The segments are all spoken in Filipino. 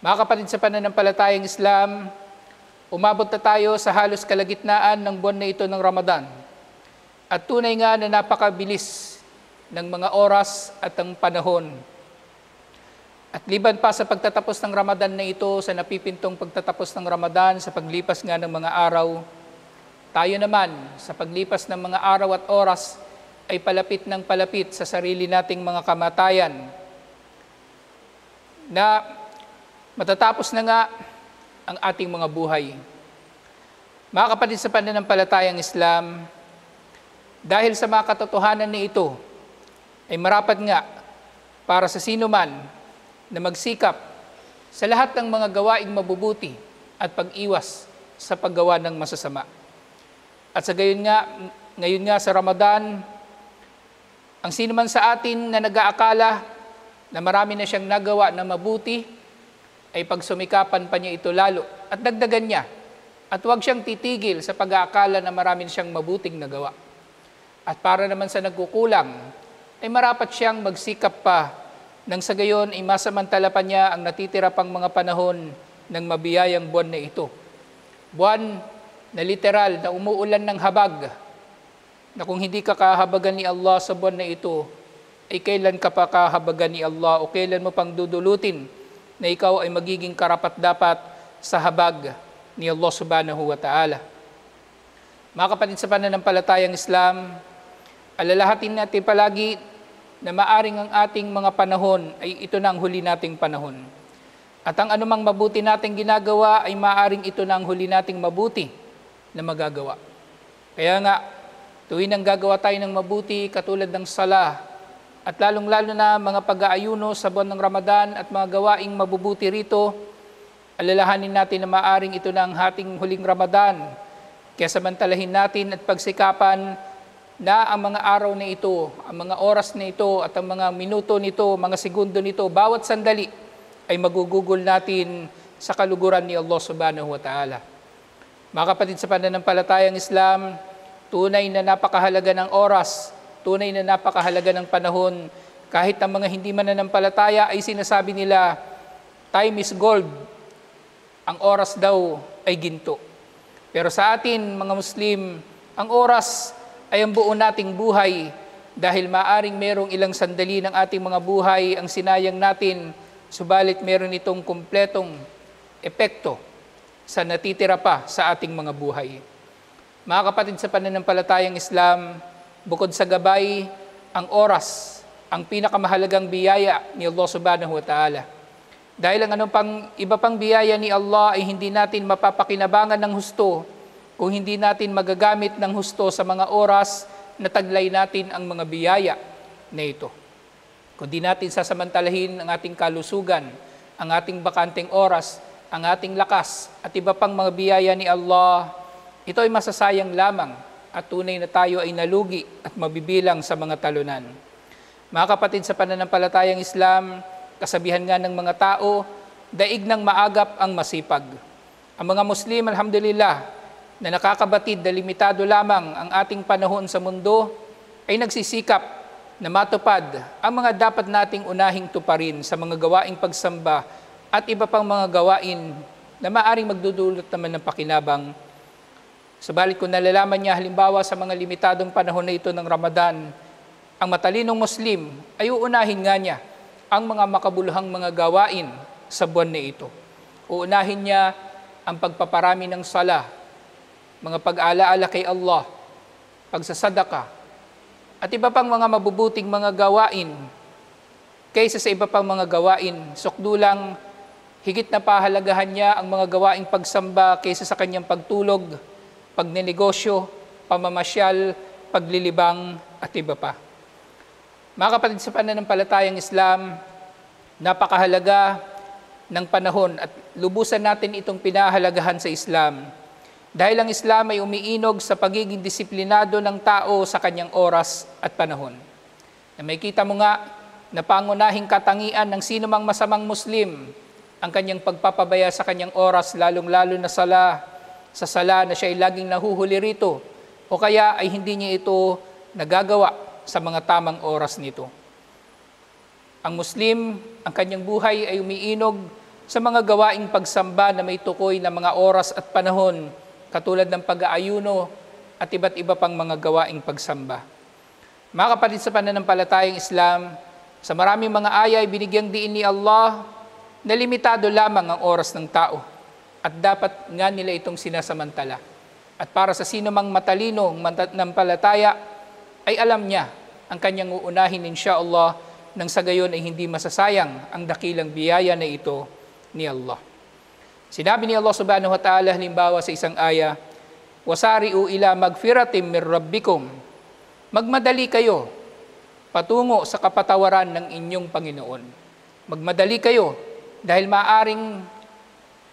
Mga kapatid sa pananampalatayang Islam, umabot na tayo sa halos kalagitnaan ng buwan na ito ng Ramadan. At tunay nga na napakabilis ng mga oras at ang panahon. At liban pa sa pagtatapos ng Ramadan na ito, sa napipintong pagtatapos ng Ramadan, sa paglipas nga ng mga araw, tayo naman sa paglipas ng mga araw at oras ay palapit ng palapit sa sarili nating mga kamatayan na matatapos na nga ang ating mga buhay. Mga kapatid sa pananampalatayang Islam, dahil sa mga katotohanan na ito, ay marapat nga para sa sino man na magsikap sa lahat ng mga gawaing mabubuti at pag-iwas sa paggawa ng masasama. At sa gayon nga, ngayon nga sa Ramadan, ang sino man sa atin na nag-aakala na marami na siyang nagawa na mabuti, ay pagsumikapan pa niya ito lalo at dagdagan niya. At huwag siyang titigil sa pag-aakala na marami siyang mabuting nagawa. At para naman sa nagkukulang, ay marapat siyang magsikap pa nang sa gayon ay masamantala pa niya ang natitira pang mga panahon ng mabiyayang buwan na ito. Buwan na literal na umuulan ng habag, na kung hindi ka kahabagan ni Allah sa buwan na ito, ay kailan ka pa kahabagan ni Allah o kailan mo pang dudulutin na ikaw ay magiging karapat-dapat sa habag ni Allah subhanahu wa ta'ala. Mga kapatid sa pananampalatayang Islam, alalahatin natin palagi na maaring ang ating mga panahon ay ito na ang huli nating panahon. At ang anumang mabuti nating ginagawa ay maaring ito na ang huli nating mabuti na magagawa. Kaya nga, tuwing nang gagawa tayo ng mabuti katulad ng sala, at lalong-lalo na mga pag-aayuno sa buwan ng Ramadan at mga gawaing mabubuti rito, alalahanin natin na maaring ito na ang ating huling Ramadan. Kaya samantalahin natin at pagsikapan na ang mga araw na ito, ang mga oras na ito at ang mga minuto nito, mga segundo nito, bawat sandali ay magugugol natin sa kaluguran ni Allah subhanahu wa ta'ala. Mga kapatid sa pananampalatayang Islam, tunay na napakahalaga ng oras, tunay na napakahalaga ng panahon. Kahit ang mga hindi mananampalataya ay sinasabi nila, time is gold, ang oras daw ay ginto. Pero sa atin, mga Muslim, ang oras ay ang buo nating buhay dahil maaring merong ilang sandali ng ating mga buhay ang sinayang natin, subalit meron itong kumpletong epekto sa natitira pa sa ating mga buhay. Mga kapatid sa pananampalatayang Islam, bukod sa gabay, ang oras, ang pinakamahalagang biyaya ni Allah subhanahu wa ta'ala. Dahil ang iba pang biyaya ni Allah ay hindi natin mapapakinabangan ng husto kung hindi natin magagamit ng husto sa mga oras na taglay natin ang mga biyaya na ito. Kung di natin sasamantalahin ang ating kalusugan, ang ating bakanteng oras, ang ating lakas at iba pang mga biyaya ni Allah, ito ay masasayang lamang at tunay na tayo ay nalugi at mabibilang sa mga talunan. Mga kapatid sa pananampalatayang Islam, kasabihan nga ng mga tao, daig ng maagap ang masipag. Ang mga Muslim, alhamdulillah, na nakakabatid na limitado lamang ang ating panahon sa mundo, ay nagsisikap na matupad ang mga dapat nating unahing tuparin sa mga gawaing pagsamba at iba pang mga gawain na maaring magdudulot naman ng pakinabang. Subalit kung nalalaman niya halimbawa sa mga limitadong panahon na ito ng Ramadan, ang matalinong Muslim ay uunahin nga niya ang mga makabuluhang mga gawain sa buwan na ito. Uunahin niya ang pagpaparami ng sala, mga pag-alaala kay Allah, pagsasadaka, at iba pang mga mabubuting mga gawain kaysa sa iba pang mga gawain. Sukdulang higit na pahalagahan niya ang mga gawaing pagsamba kaysa sa kanyang pagtulog, pagnenegosyo, pamamasyal, paglilibang, at iba pa. Mga kapatid sa pananampalatayang Islam, napakahalaga ng panahon at lubusan natin itong pinahalagahan sa Islam. Dahil ang Islam ay umiinog sa pagiging disiplinado ng tao sa kanyang oras at panahon. Na may kita mo nga na pangunahing katangian ng sinumang masamang Muslim ang kanyang pagpapabaya sa kanyang oras, lalong-lalo na sa sala na siya ay laging nahuhuli rito o kaya ay hindi niya ito nagagawa sa mga tamang oras nito. Ang Muslim, ang kanyang buhay ay umiinog sa mga gawaing pagsamba na may tukoy na mga oras at panahon, katulad ng pag-aayuno at iba't iba pang mga gawaing pagsamba. Mga kapatid sa pananampalatayang Islam, sa maraming mga aya ay binigyang diin ni Allah na limitado lamang ang oras ng tao at dapat nga nila itong sinasamantala. At para sa sino mang matalinong mananampalataya ay alam niya ang kanyang uunahin insyaAllah nang sa gayon ay hindi masasayang ang dakilang biyaya na ito ni Allah. Sinabi ni Allah subhanahu wa ta'ala halimbawa sa isang aya, "Wasari'u ila magfiratim mir rabbikum." Magmadali kayo patungo sa kapatawaran ng inyong Panginoon. Magmadali kayo dahil maaring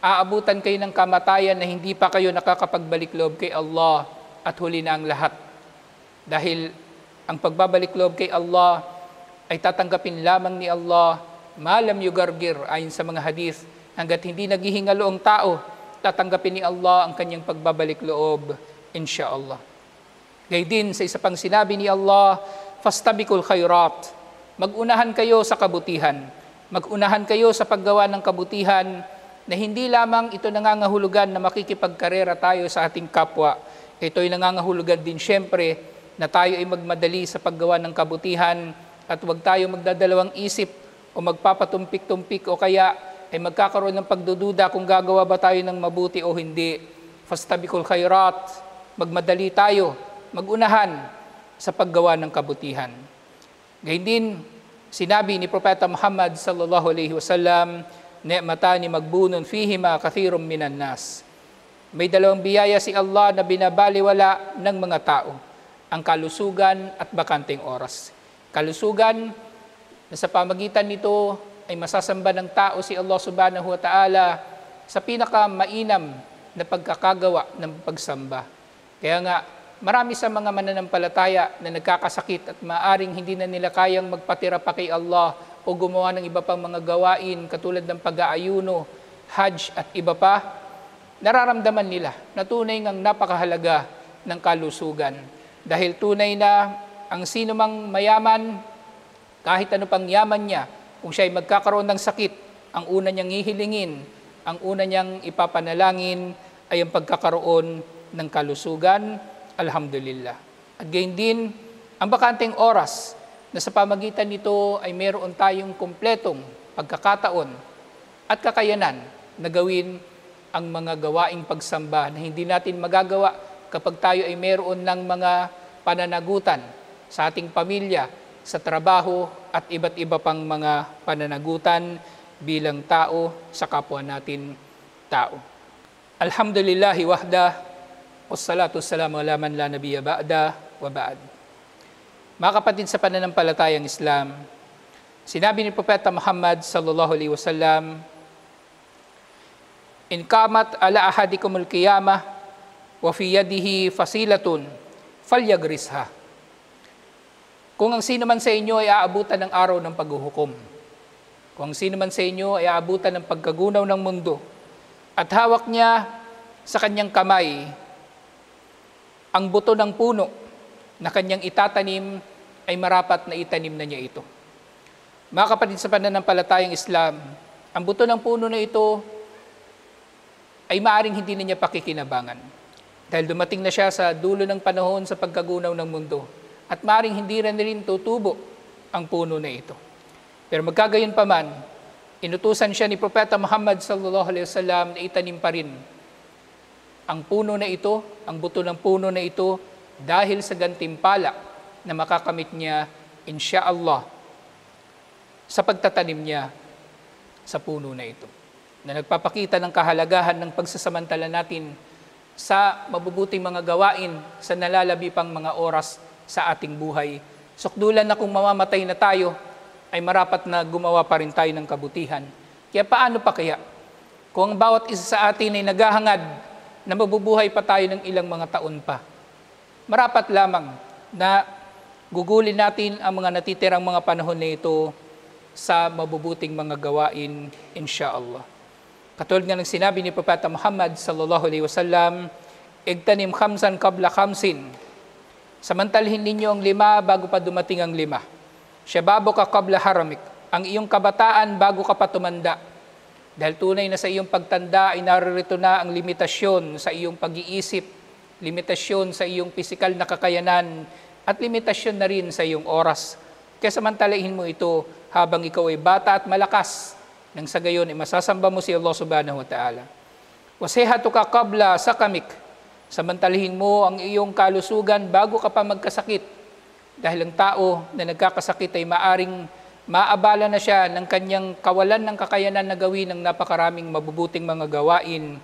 aabutan kayo ng kamatayan na hindi pa kayo nakakapagbalik loob kay Allah at huli na ang lahat. Dahil ang pagbabalik loob kay Allah ay tatanggapin lamang ni Allah malam yugargir ayon sa mga hadith, hanggat hindi naghihingalo ang tao, tatanggapin ni Allah ang kanyang pagbabalik loob, insyaallah. Gayun din sa isa pang sinabi ni Allah, fastabikul khairat. Mag-unahan kayo sa kabutihan. Mag-unahan kayo sa paggawa ng kabutihan na hindi lamang ito nangangahulugan na makikipagkarera tayo sa ating kapwa. Ito ay nangangahulugan din siyempre na tayo ay magmadali sa paggawa ng kabutihan at huwag tayo magdadalawang isip o magpapatumpik-tumpik o kaya ay magkakaroon ng pagdududa kung gagawa ba tayo ng mabuti o hindi. Fastabikul khairat. Magmadali tayo. Mag-unahan sa paggawa ng kabutihan. Gayun din, sinabi ni Propeta Muhammad sallallahu alaihi wasallam, "Ni'matani magbunun fihima kathirun minan nas." May dalawang biyaya si Allah na binabaliwala ng mga tao, ang kalusugan at bakanteng oras. Kalusugan na sa pamagitan nito ay masasamba ng tao si Allah subhanahu wa ta'ala sa pinakamainam na pagkakagawa ng pagsamba. Kaya nga, marami sa mga mananampalataya na nagkakasakit at maaring hindi na nila kayang magpatira pa kay Allah o gumawa ng iba pang mga gawain katulad ng pag-aayuno, hajj at iba pa, nararamdaman nila na tunay ngang napakahalaga ng kalusugan. Dahil tunay na ang sino mang mayaman, kahit ano pang yaman niya, kung siya ay magkakaroon ng sakit, ang una niyang hihilingin, ang una niyang ipapanalangin ay ang pagkakaroon ng kalusugan. Alhamdulillah. At gayon din, ang bakanteng oras na sa pamagitan nito ay meron tayong kumpletong pagkakataon at kakayanan na gawin ang mga gawaing pagsamba na hindi natin magagawa kapag tayo ay meron ng mga pananagutan sa ating pamilya, sa trabaho at iba't iba pang mga pananagutan bilang tao sa kapwa natin tao. Alhamdulillahi wahda. Wassalatu wassalamu ala man la nabiyya ba'da wa ba'd. Mga kapatid sa pananampalatayang Islam, sinabi ni Propeta Muhammad sallallahu alaihi wasallam, "In qamat ala ahadikumul qiyamah wa fi yadihi fasilatun falyagrisha." Kung ang sino man sa inyo ay aabutan ng araw ng paghuhukom, kung ang sino man sa inyo ay aabutan ng pagkagunaw ng mundo, at hawak niya sa kanyang kamay ang buto ng puno na kanyang itatanim, ay marapat na itanim na niya ito. Mga kapatid sa pananampalatayang Islam, ang buto ng puno na ito ay maaring hindi na niya pakikinabangan. Dahil dumating na siya sa dulo ng panahon sa pagkagunaw ng mundo. At maaring hindi rin tutubo ang puno na ito. Pero magkagayon pa man, inutusan siya ni Propeta Muhammad sallallahu alaihi wasallam na itanim pa rin ang puno na ito, ang buto ng puno na ito, dahil sa gantimpala na makakamit niya, insyaallah, sa pagtatanim niya sa puno na ito. Na nagpapakita ng kahalagahan ng pagsasamantala natin sa mabubuting mga gawain sa nalalabi pang mga oras sa ating buhay. Sukdulan na kung mamamatay na tayo, ay marapat na gumawa pa rin tayo ng kabutihan. Kaya paano pa kaya? Kung ang bawat isa sa atin ay naghahangad na mabubuhay pa tayo ng ilang mga taon pa, marapat lamang na gugulin natin ang mga natitirang mga panahon na ito sa mabubuting mga gawain, insyaallah. Katulad nga ng sinabi ni Propeta Muhammad sallallahu alaihi wasallam, "Igtanim khamsan qabla khamsin." Samantalhin ninyo ang 5 bago pa dumating ang 5. "Syababuka qabla haramik." Ang iyong kabataan bago ka pa tumanda. Dahil tunay na sa iyong pagtanda ay naririto na ang limitasyon sa iyong pag-iisip, limitasyon sa iyong pisikal na kakayanan, at limitasyon na rin sa iyong oras. Kaya samantalahin mo ito habang ikaw ay bata at malakas, nang sa gayon ay masasamba mo si Allah subhanahu wa ta'ala. Wasihatuka qabla sakamik, samantalahin mo ang iyong kalusugan bago ka pa magkasakit. Dahil ang tao na nagkakasakit ay maaring maabala na siya ng kanyang kawalan ng kakayanan na gawin ng napakaraming mabubuting mga gawain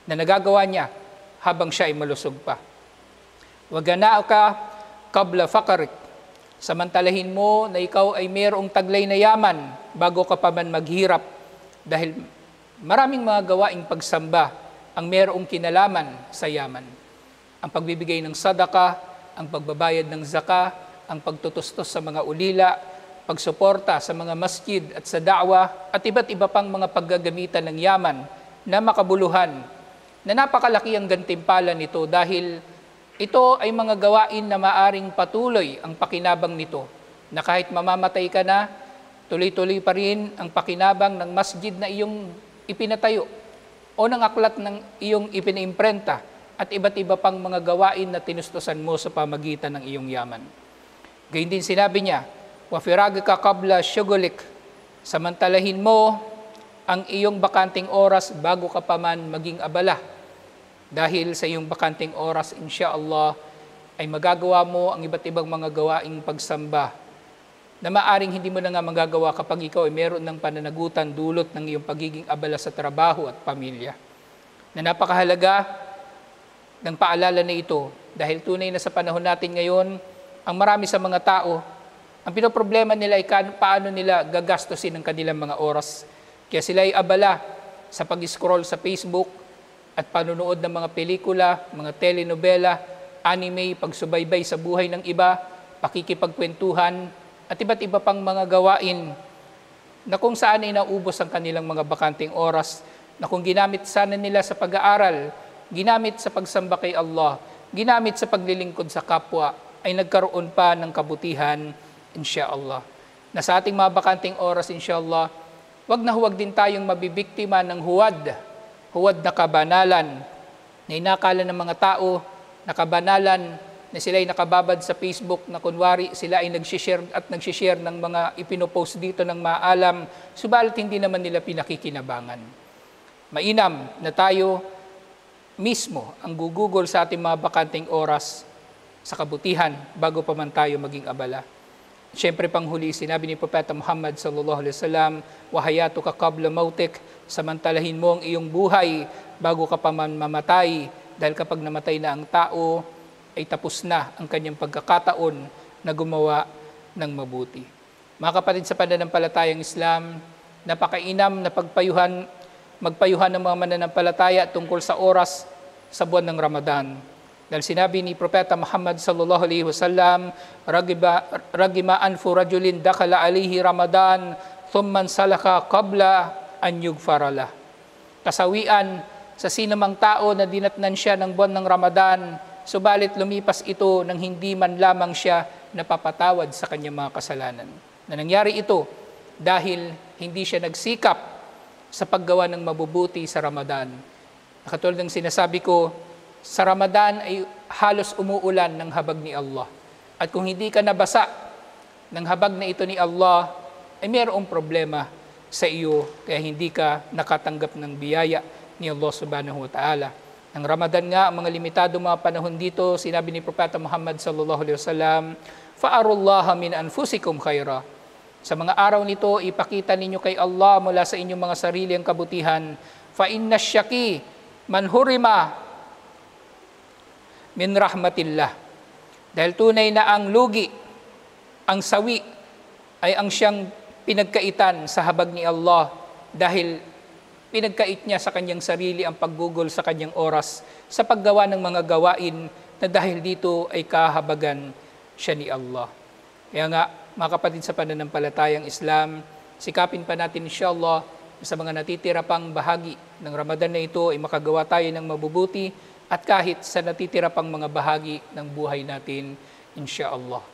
na nagagawa niya habang siya ay malusog pa. Wagana'aka qabla faqarik, samantalahin mo na ikaw ay mayroong taglay na yaman bago ka pa man maghirap, dahil maraming mga gawaing pagsamba ang mayroong kinalaman sa yaman. Ang pagbibigay ng sadaka, ang pagbabayad ng zaka, ang pagtutustos sa mga ulila, pagsuporta sa mga masjid at sa da'wa, at iba't iba pang mga paggagamitan ng yaman na makabuluhan, na napakalaki ang gantimpala nito dahil ito ay mga gawain na maaring patuloy ang pakinabang nito, na kahit mamamatay ka na, tuloy-tuloy pa rin ang pakinabang ng masjid na iyong ipinatayo o ng aklat ng iyong ipinimprenta at iba't iba pang mga gawain na tinustusan mo sa pamagitan ng iyong yaman. Gayun din sinabi niya, wafiragaka qabla shugulik, samantalahin mo ang iyong bakanting oras bago ka pa man maging abala. Dahil sa iyong bakanting oras, insyaAllah, ay magagawa mo ang iba't ibang mga gawaing pagsamba na maaring hindi mo na nga magagawa kapag ikaw ay meron ng pananagutan dulot ng iyong pagiging abala sa trabaho at pamilya. Na napakahalaga ng paalala na ito dahil tunay na sa panahon natin ngayon, ang marami sa mga tao, ang pinoproblema nila ay paano nila gagastusin ang kanilang mga oras. Kaya sila ay abala sa pag-scroll sa Facebook at panunood ng mga pelikula, mga telenovela, anime, pagsubaybay sa buhay ng iba, pakikipagkwentuhan, at iba't iba pang mga gawain na kung saan ay naubos ang kanilang mga bakanting oras, na kung ginamit sana nila sa pag-aaral, ginamit sa pagsamba kay Allah, ginamit sa paglilingkod sa kapwa, ay nagkaroon pa ng kabutihan, insyaAllah. Na sa ating mga bakanting oras, insyaAllah, huwag na huwag din tayong mabibiktima ng huwad na kabanalan, na inakala ng mga tao na kabanalan, na sila ay nakababad sa Facebook, na kunwari sila ay nagsishare ng mga ipinopost dito ng maalam, subalit hindi naman nila pinakikinabangan. Mainam na tayo mismo ang gugugol sa ating mga bakanting oras sa kabutihan bago pa man tayo maging abala. Siyempre panghuli, sinabi ni Propeta Muhammad sallallahu alaihi wasallam, wahayatuka qabla mautik, samantalahin mo ang iyong buhay bago ka pa man mamatay, dahil kapag namatay na ang tao, ay tapos na ang kanyang pagkakataon na gumawa ng mabuti. Mga kapatid sa pananampalatayang Islam, napakainam na magpayuhan ng mga mananampalataya tungkol sa oras sa buwan ng Ramadan. Dahil sinabi ni Propeta Muhammad sallallahu alaihi wasallam, ragima anfu rajulin dakala alihi Ramadan thumman salaka qabla an yugfarala. Kasawian sa sinumang tao na dinatnan siya ng buwan ng Ramadan, subalit lumipas ito nang hindi man lamang siya napapatawad sa kanyang mga kasalanan. Na nangyari ito dahil hindi siya nagsikap sa paggawa ng mabubuti sa Ramadan. Katulad ng sinasabi ko, sa Ramadan ay halos umuulan ng habag ni Allah. At kung hindi ka nabasa ng habag na ito ni Allah, ay mayroong problema sa iyo, kaya hindi ka nakatanggap ng biyaya ni Allah subhanahu wa ta'ala. Ang Ramadan nga, ang mga limitado mga panahon dito, sinabi ni Propeta Muhammad sallallahu alaihi wasallam, fa'arullaha min anfusikum khaira. Sa mga araw nito, ipakita ninyo kay Allah mula sa inyong mga sarili ang kabutihan. Fa inna syaki man hurima min rahmatillah. Dahil tunay na ang lugi, ang sawi, ay ang siyang pinagkaitan sa habag ni Allah dahil pinagkait niya sa kanyang sarili ang paggugol sa kanyang oras sa paggawa ng mga gawain na dahil dito ay kahabagan siya ni Allah. Kaya nga, mga kapatid sa pananampalatayang Islam, sikapin pa natin insyaAllah sa mga natitira pang bahagi ng Ramadan na ito ay makagawa tayo ng mabubuti at kahit sa natitira pang mga bahagi ng buhay natin, insyaAllah.